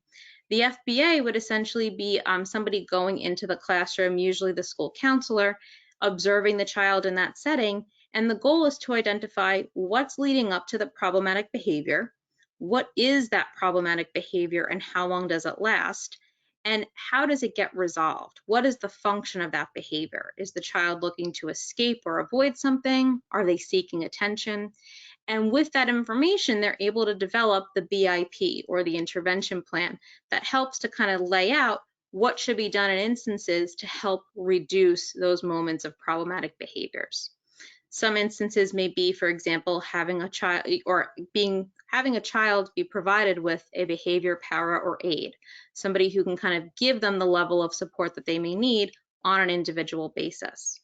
The FBA would essentially be somebody going into the classroom, usually the school counselor, observing the child in that setting, and the goal is to identify what's leading up to the problematic behavior, what is that problematic behavior and how long does it last, and how does it get resolved? What is the function of that behavior? Is the child looking to escape or avoid something? Are they seeking attention? And with that information, they're able to develop the BIP or the intervention plan that helps to kind of lay out what should be done in instances to help reduce those moments of problematic behaviors. Some instances may be, for example, having a child be provided with a behavior para or aid, somebody who can kind of give them the level of support that they may need on an individual basis.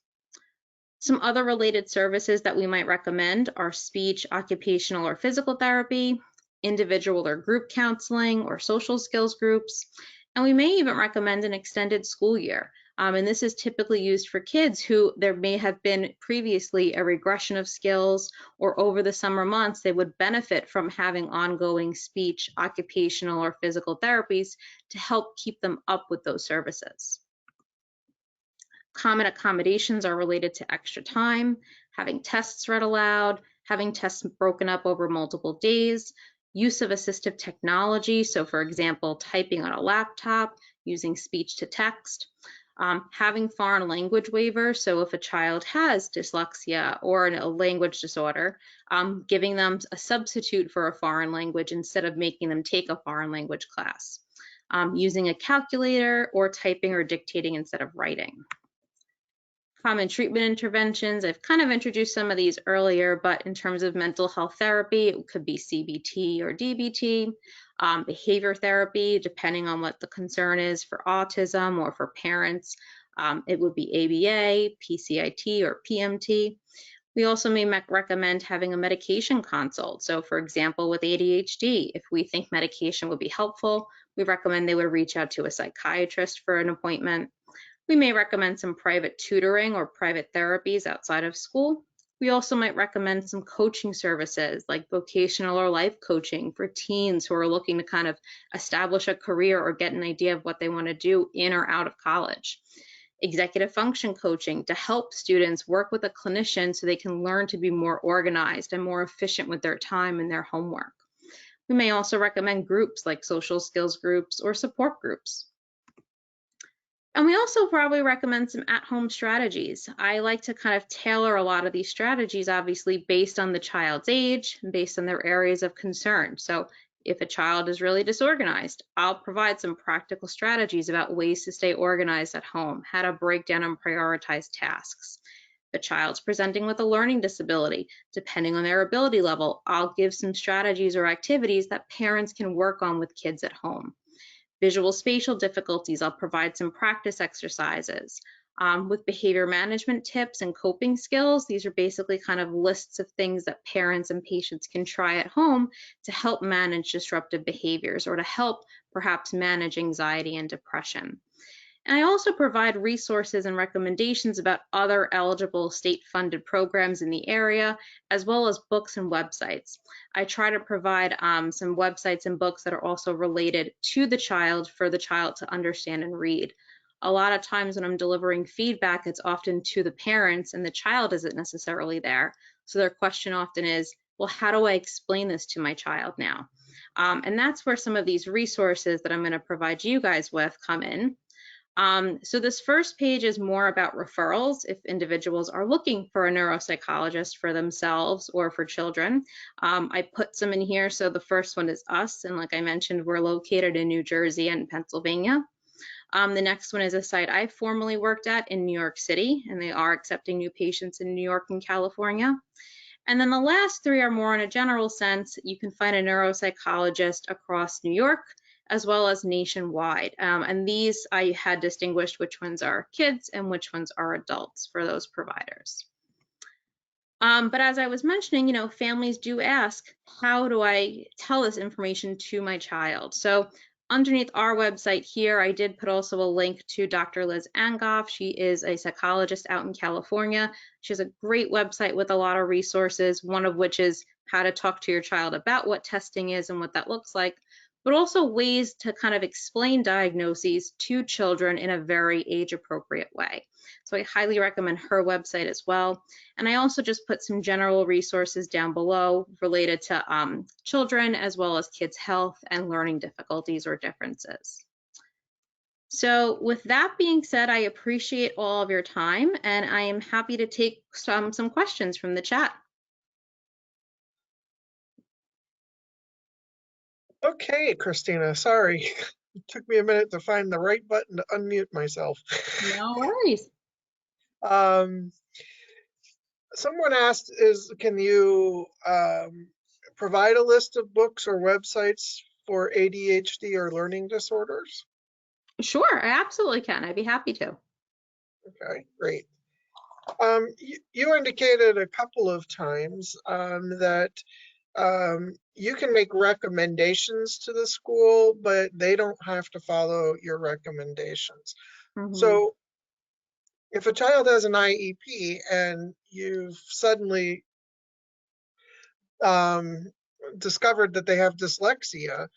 Some other related services that we might recommend are speech, occupational, or physical therapy, individual or group counseling, or social skills groups, and we may even recommend an extended school year. And this is typically used for kids who there may have been previously a regression of skills, or over the summer months, they would benefit from having ongoing speech, occupational, or physical therapies to help keep them up with those services. Common accommodations are related to extra time, having tests read aloud, having tests broken up over multiple days, use of assistive technology, so for example, typing on a laptop, using speech to text, having foreign language waivers, so if a child has dyslexia or a language disorder, giving them a substitute for a foreign language instead of making them take a foreign language class, using a calculator or typing or dictating instead of writing. Common treatment interventions, I've kind of introduced some of these earlier, but in terms of mental health therapy, it could be CBT or DBT, behavior therapy, depending on what the concern is for autism or for parents. It would be ABA, PCIT, or PMT. We also may recommend having a medication consult. So for example, with ADHD, if we think medication would be helpful, we recommend they would reach out to a psychiatrist for an appointment. We may recommend some private tutoring or private therapies outside of school. We also might recommend some coaching services like vocational or life coaching for teens who are looking to kind of establish a career or get an idea of what they want to do in or out of college. Executive function coaching to help students work with a clinician so they can learn to be more organized and more efficient with their time and their homework. We may also recommend groups like social skills groups or support groups. And we also probably recommend some at-home strategies. I like to kind of tailor a lot of these strategies, obviously, based on the child's age, and based on their areas of concern. So if a child is really disorganized, I'll provide some practical strategies about ways to stay organized at home, how to break down and prioritize tasks. If a child's presenting with a learning disability, depending on their ability level, I'll give some strategies or activities that parents can work on with kids at home. Visual spatial difficulties, I'll provide some practice exercises. With behavior management tips and coping skills, these are basically kind of lists of things that parents and patients can try at home to help manage disruptive behaviors or to help perhaps manage anxiety and depression. And I also provide resources and recommendations about other eligible state-funded programs in the area, as well as books and websites. I try to provide some websites and books that are also related to the child for the child to understand and read. A lot of times when I'm delivering feedback, it's often to the parents and the child isn't necessarily there. So their question often is, well, how do I explain this to my child now? And that's where some of these resources that I'm going to provide you guys with come in. So this first page is more about referrals if individuals are looking for a neuropsychologist for themselves or for children. I put some in here. So the first one is us. And like I mentioned, we're located in New Jersey and Pennsylvania. The next one is a site I formerly worked at in New York City, and they are accepting new patients in New York and California. And then the last three are more in a general sense. You can find a neuropsychologist across New York, as well as nationwide. And these I had distinguished which ones are kids and which ones are adults for those providers. But as I was mentioning, families do ask, how do I tell this information to my child? So underneath our website here, I did put also a link to Dr. Liz Angoff. She is a psychologist out in California. She has a great website with a lot of resources, one of which is how to talk to your child about what testing is and what that looks like, but also ways to kind of explain diagnoses to children in a very age-appropriate way. So I highly recommend her website as well. And I also just put some general resources down below related to children as well as kids' health and learning difficulties or differences. So with that being said, I appreciate all of your time and I am happy to take some questions from the chat. Okay, Cristina, sorry. It took me a minute to find the right button to unmute myself. No worries. Someone asked, can you provide a list of books or websites for ADHD or learning disorders? Sure, I absolutely can. I'd be happy to. Okay, great. You indicated a couple of times that you can make recommendations to the school, but they don't have to follow your recommendations. So if a child has an IEP and you've suddenly discovered that they have dyslexia,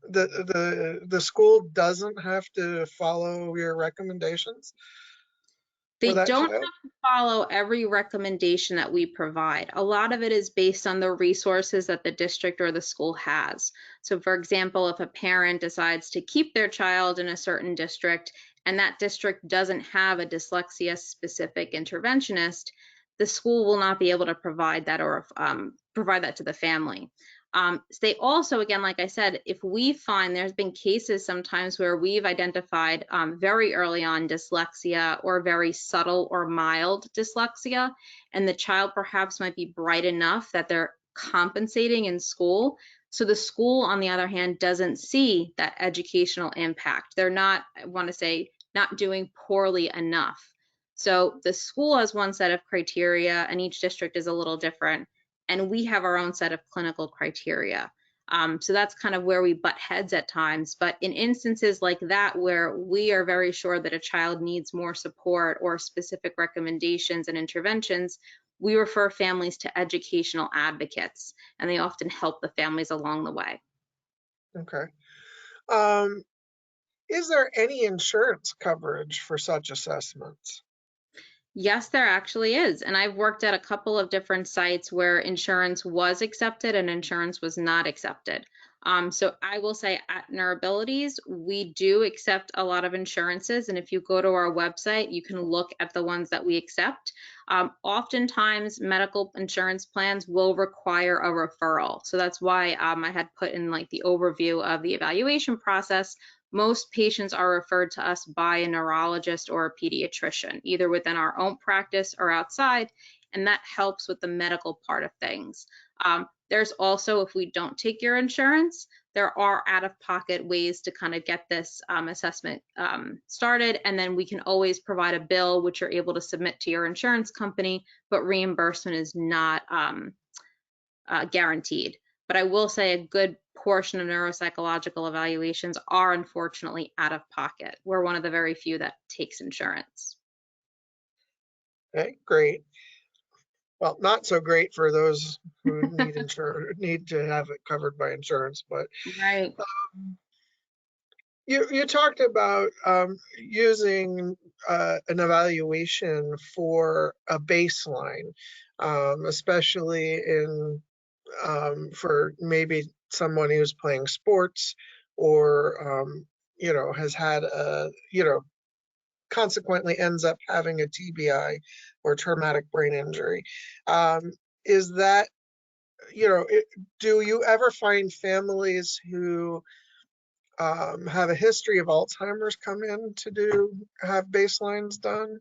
the school doesn't have to follow your recommendations They for that don't child? have to follow every recommendation that we provide. A lot of it is based on the resources that the district or the school has. So for example, if a parent decides to keep their child in a certain district and that district doesn't have a dyslexia specific interventionist, the school will not be able to provide that or provide that to the family. They also, again, like I said, if we find there's been cases sometimes where we've identified very early on dyslexia or very subtle or mild dyslexia, and the child perhaps might be bright enough that they're compensating in school. So the school, on the other hand, doesn't see that educational impact. They're not, I want to say, not doing poorly enough. So the school has one set of criteria and each district is a little different. And we have our own set of clinical criteria. So that's kind of where we butt heads at times. But in instances like that, where we are very sure that a child needs more support or specific recommendations and interventions, we refer families to educational advocates, and they often help the families along the way. Okay. Is there any insurance coverage for such assessments? Yes, there actually is. And I've worked at a couple of different sites where insurance was accepted and insurance was not accepted. So I will say at Neurabilities, we do accept a lot of insurances. And if you go to our website, you can look at the ones that we accept. Oftentimes, medical insurance plans will require a referral. So that's why I had put in like the overview of the evaluation process. Most patients are referred to us by a neurologist or a pediatrician, either within our own practice or outside, and that helps with the medical part of things. There's also, if we don't take your insurance, there are out-of-pocket ways to kind of get this assessment started, and then we can always provide a bill which you're able to submit to your insurance company, but reimbursement is not guaranteed. But I will say a good portion of neuropsychological evaluations are unfortunately out of pocket. We're one of the very few that takes insurance. Okay, great. Well, not so great for those who need insurance, need to have it covered by insurance, but Right. you talked about using an evaluation for a baseline, especially in for maybe someone who's playing sports or has had a consequently ends up having a TBI or traumatic brain injury. Is that do you ever find families who have a history of Alzheimer's come in to have baselines done?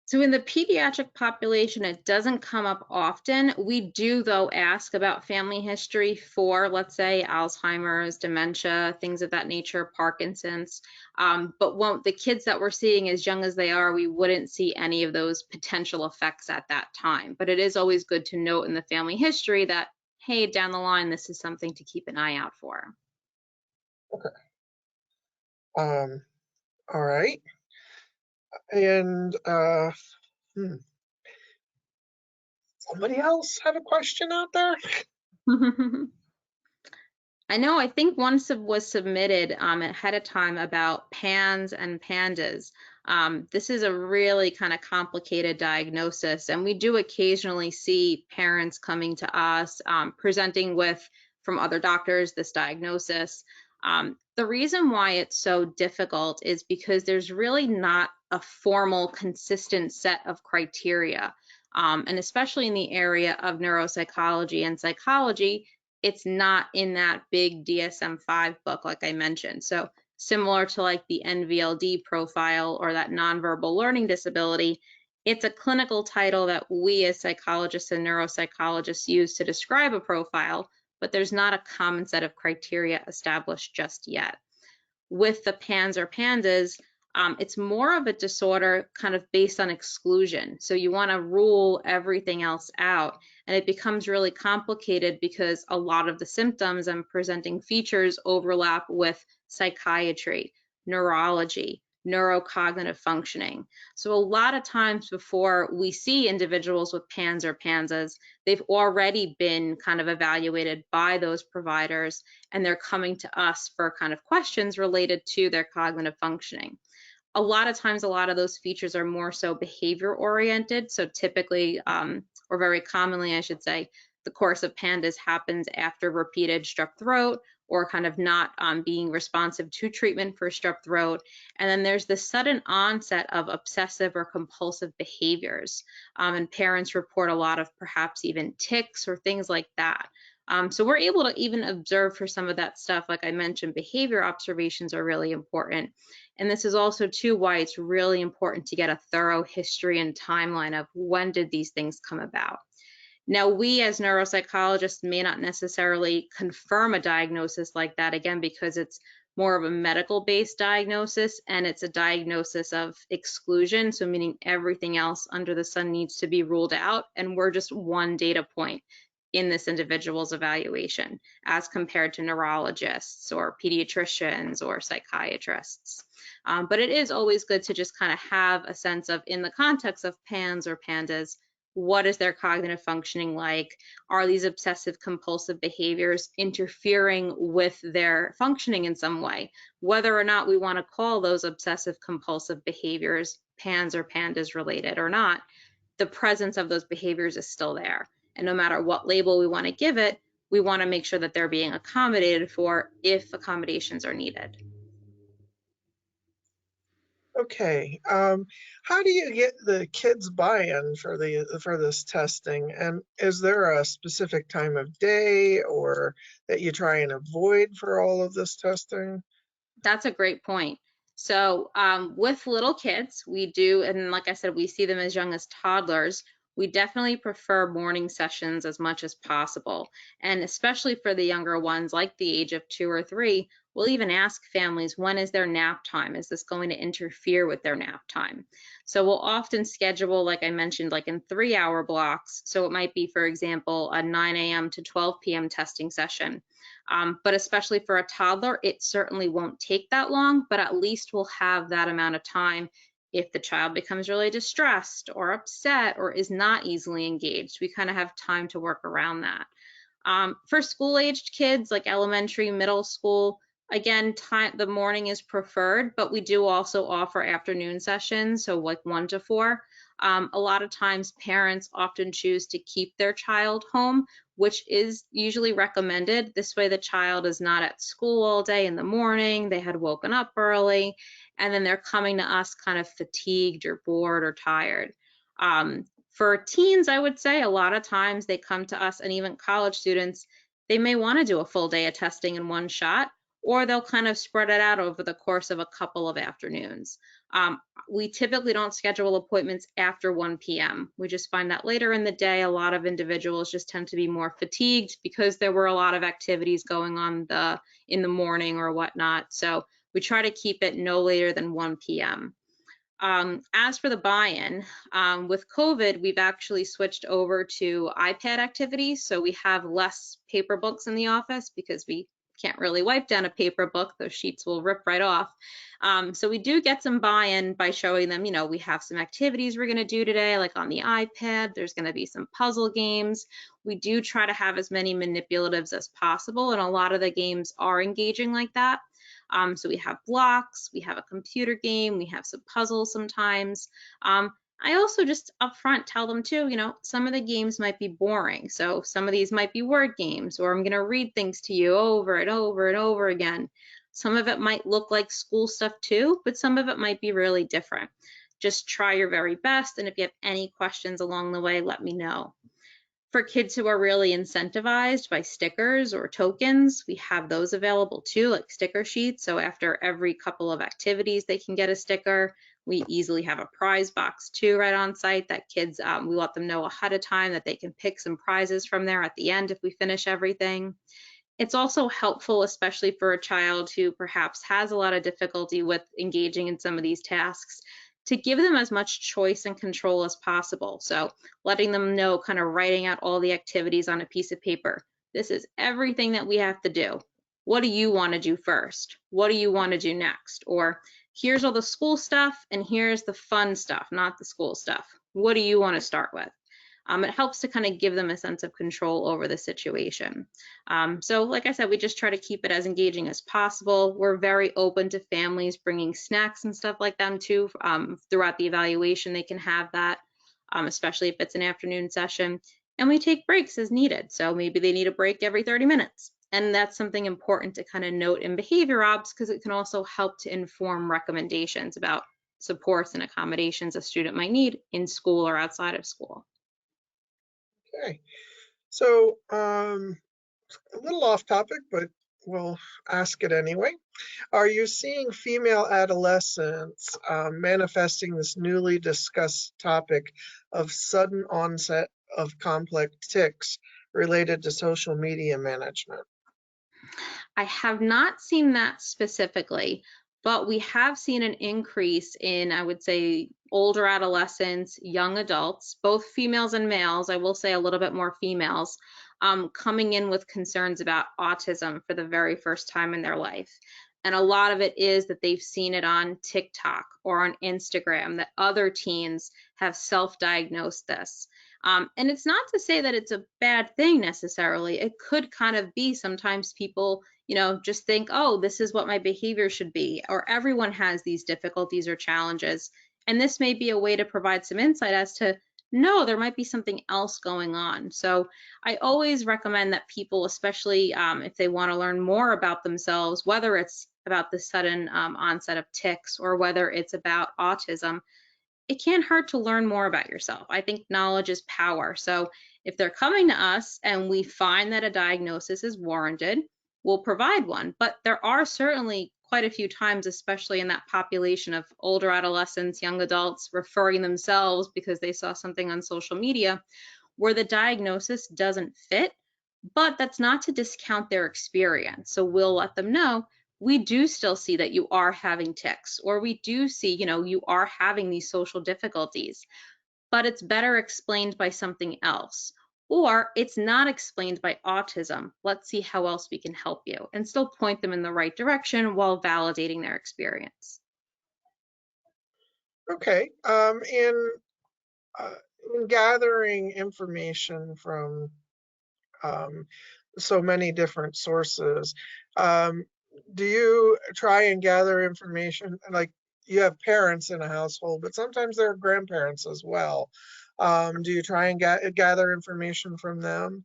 So in the pediatric population, it doesn't come up often. We do, though, ask about family history for, let's say, Alzheimer's, dementia, things of that nature, Parkinson's. But the kids that we're seeing as young as they are, we wouldn't see any of those potential effects at that time. But it is always good to note in the family history that, hey, down the line, this is something to keep an eye out for. Okay. All right. And somebody else have a question out there? I know, I think one was submitted ahead of time about PANS and PANDAS. This is a really kind of complicated diagnosis, and we do occasionally see parents coming to us presenting with, from other doctors, this diagnosis. The reason why it's so difficult is because there's really not a formal, consistent set of criteria. And especially in the area of neuropsychology and psychology, it's not in that big DSM-5 book, like I mentioned. So similar to like the NVLD profile or that nonverbal learning disability, it's a clinical title that we as psychologists and neuropsychologists use to describe a profile, but there's not a common set of criteria established just yet. With the PANS or PANDAS, it's more of a disorder kind of based on exclusion. So you want to rule everything else out. And it becomes really complicated because a lot of the symptoms and presenting features overlap with psychiatry, neurology, neurocognitive functioning. So a lot of times before we see individuals with PANS or PANDAS, they've already been kind of evaluated by those providers, and they're coming to us for kind of questions related to their cognitive functioning. A lot of times, a lot of those features are more so behavior oriented. So typically, or very commonly, I should say, the course of PANDAS happens after repeated strep throat or kind of not being responsive to treatment for strep throat. And then there's the sudden onset of obsessive or compulsive behaviors. And parents report a lot of perhaps even tics or things like that. So we're able to even observe for some of that stuff. Like I mentioned, behavior observations are really important. And this is also too why it's really important to get a thorough history and timeline of when did these things come about. Now, we as neuropsychologists may not necessarily confirm a diagnosis like that, again, because it's more of a medical-based diagnosis and it's a diagnosis of exclusion, so meaning everything else under the sun needs to be ruled out, and we're just one data point in this individual's evaluation as compared to neurologists or pediatricians or psychiatrists. But it is always good to just kind of have a sense of, in the context of PANS or PANDAS, What is their cognitive functioning like? Are these obsessive compulsive behaviors interfering with their functioning in some way? Whether or not we want to call those obsessive compulsive behaviors PANS or PANDAS related or not, the presence of those behaviors is still there. And no matter what label we want to give it, we want to make sure that they're being accommodated for if accommodations are needed. Okay. How do you get the kids' buy-in for this testing? And is there a specific time of day or that you try and avoid for all of this testing? That's a great point. So with little kids, we do, and like I said, we see them as young as toddlers. We definitely prefer morning sessions as much as possible. And especially for the younger ones, like the age of 2 or 3, we'll even ask families, when is their nap time? Is this going to interfere with their nap time? So we'll often schedule, like I mentioned, like in 3-hour blocks. So it might be, for example, a 9 a.m. to 12 p.m. testing session. But especially for a toddler, it certainly won't take that long, but at least we'll have that amount of time. If the child becomes really distressed or upset or is not easily engaged, we kind of have time to work around that. For school-aged kids, like elementary, middle school, again, the morning is preferred, but we do also offer afternoon sessions, so like 1 to 4. A lot of times parents often choose to keep their child home, which is usually recommended. This way the child is not at school all day in the morning, they had woken up early, and then they're coming to us kind of fatigued or bored or tired. For teens, I would say a lot of times they come to us, and even college students, they may want to do a full day of testing in one shot, or they'll kind of spread it out over the course of a couple of afternoons. We typically don't schedule appointments after 1 p.m. We just find that later in the day, a lot of individuals just tend to be more fatigued because there were a lot of activities going on in the morning or whatnot. So we try to keep it no later than 1 p.m. As for the buy-in, with COVID, we've actually switched over to iPad activities. So we have less paper books in the office because we can't really wipe down a paper book. Those sheets will rip right off. So we do get some buy-in by showing them, we have some activities we're going to do today, like on the iPad. There's going to be some puzzle games. We do try to have as many manipulatives as possible, and a lot of the games are engaging like that. So we have blocks, we have a computer game, we have some puzzles sometimes. I also just upfront tell them too, some of the games might be boring. So some of these might be word games, or I'm going to read things to you over and over and over again. Some of it might look like school stuff too, but some of it might be really different. Just try your very best. And if you have any questions along the way, let me know. For kids who are really incentivized by stickers or tokens, we have those available too, like sticker sheets. So after every couple of activities, they can get a sticker. We easily have a prize box too right on site that kids, we let them know ahead of time that they can pick some prizes from there at the end if we finish everything. It's also helpful, especially for a child who perhaps has a lot of difficulty with engaging in some of these tasks, to give them as much choice and control as possible. So letting them know, kind of writing out all the activities on a piece of paper. This is everything that we have to do. What do you want to do first? What do you want to do next? Or here's all the school stuff and here's the fun stuff, not the school stuff. What do you want to start with? It helps to kind of give them a sense of control over the situation. So like I said, we just try to keep it as engaging as possible. We're very open to families bringing snacks and stuff like that too. Throughout the evaluation, they can have that, especially if it's an afternoon session. And we take breaks as needed. So maybe they need a break every 30 minutes. And that's something important to kind of note in behavior ops, because it can also help to inform recommendations about supports and accommodations a student might need in school or outside of school. Okay. So a little off topic, but we'll ask it anyway. Are you seeing female adolescents manifesting this newly discussed topic of sudden onset of complex tics related to social media management? I have not seen that specifically, but we have seen an increase in, I would say, older adolescents, young adults, both females and males. I will say a little bit more females, coming in with concerns about autism for the very first time in their life. And a lot of it is that they've seen it on TikTok or on Instagram, that other teens have self-diagnosed this. And it's not to say that it's a bad thing necessarily. It could kind of be sometimes people, just think, oh, this is what my behavior should be, or everyone has these difficulties or challenges. And this may be a way to provide some insight as to, no, there might be something else going on. So I always recommend that people, especially if they want to learn more about themselves, whether it's about the sudden onset of tics or whether it's about autism, it can't hurt to learn more about yourself. I think knowledge is power. So if they're coming to us and we find that a diagnosis is warranted, we'll provide one. But there are certainly quite a few times, especially in that population of older adolescents, young adults referring themselves because they saw something on social media, where the diagnosis doesn't fit, but that's not to discount their experience. So we'll let them know, we do still see that you are having tics, or we do see, you are having these social difficulties, but it's better explained by something else. Or it's not explained by autism. Let's see how else we can help you, and still point them in the right direction while validating their experience. Okay. In gathering information from so many different sources, do you try and gather information? Like, you have parents in a household, but sometimes there are grandparents as well. Do you try and gather information from them?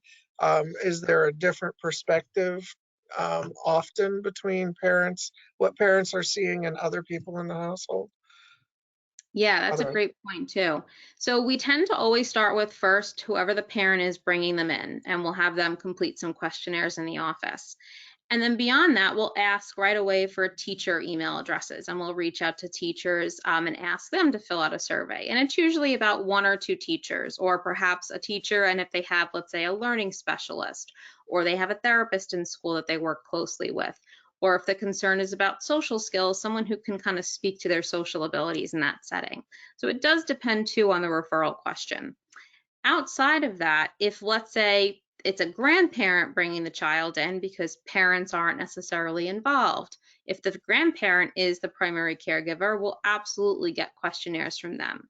Is there a different perspective often between parents, what parents are seeing and other people in the household? Yeah, that's a great point too. So we tend to always start with first whoever the parent is bringing them in, and we'll have them complete some questionnaires in the office. And then beyond that, we'll ask right away for teacher email addresses, and we'll reach out to teachers and ask them to fill out a survey. And it's usually about 1 or 2 teachers, or perhaps a teacher, and if they have, let's say, a learning specialist, or they have a therapist in school that they work closely with, or if the concern is about social skills, someone who can kind of speak to their social abilities in that setting. So it does depend too on the referral question. Outside of that, if let's say it's a grandparent bringing the child in because parents aren't necessarily involved, if the grandparent is the primary caregiver, we'll absolutely get questionnaires from them.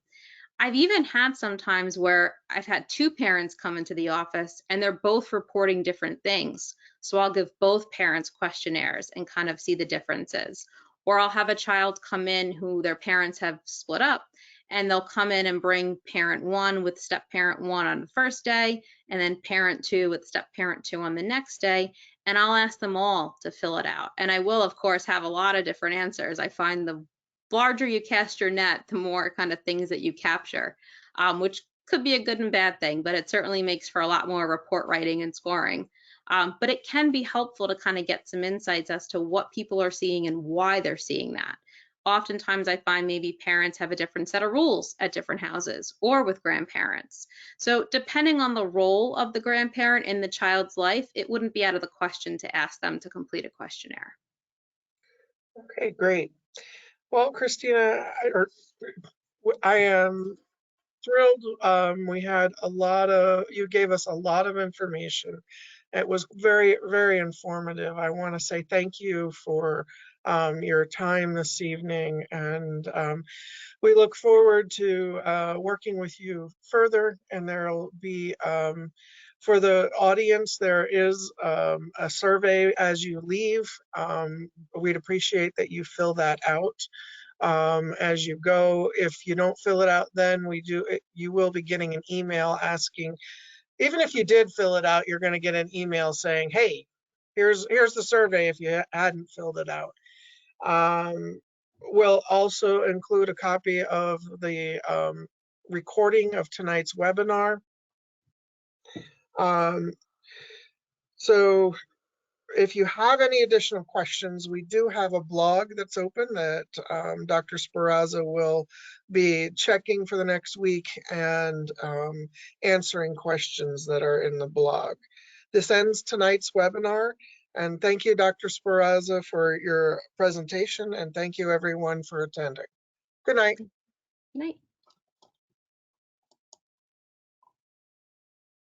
I've even had some times where I've had 2 parents come into the office and they're both reporting different things. So I'll give both parents questionnaires and kind of see the differences. Or I'll have a child come in who their parents have split up, and they'll come in and bring parent 1 with step parent 1 on the first day, and then parent 2 with step parent 2 on the next day. And I'll ask them all to fill it out. And I will, of course, have a lot of different answers. I find the larger you cast your net, the more kind of things that you capture, which could be a good and bad thing, but it certainly makes for a lot more report writing and scoring. But it can be helpful to kind of get some insights as to what people are seeing and why they're seeing that. Oftentimes I find maybe parents have a different set of rules at different houses or with grandparents. So depending on the role of the grandparent in the child's life, it wouldn't be out of the question to ask them to complete a questionnaire. Okay, great. Well, Cristina, I am thrilled. We had you gave us a lot of information. It was very, very informative. I want to say thank you for your time this evening, and we look forward to working with you further. And there'll be, for the audience, there is a survey as you leave. We'd appreciate that you fill that out as you go. If you don't fill it out, then you will be getting an email asking. Even if you did fill it out, you're going to get an email saying, "Hey, here's the survey if you hadn't filled it out." We'll also include a copy of the recording of tonight's webinar. So if you have any additional questions, we do have a blog that's open that Dr. Sperazza will be checking for the next week and answering questions that are in the blog. This ends tonight's webinar, and thank you, Dr. Sperazza, for your presentation, and thank you everyone for attending. Good night. Good night.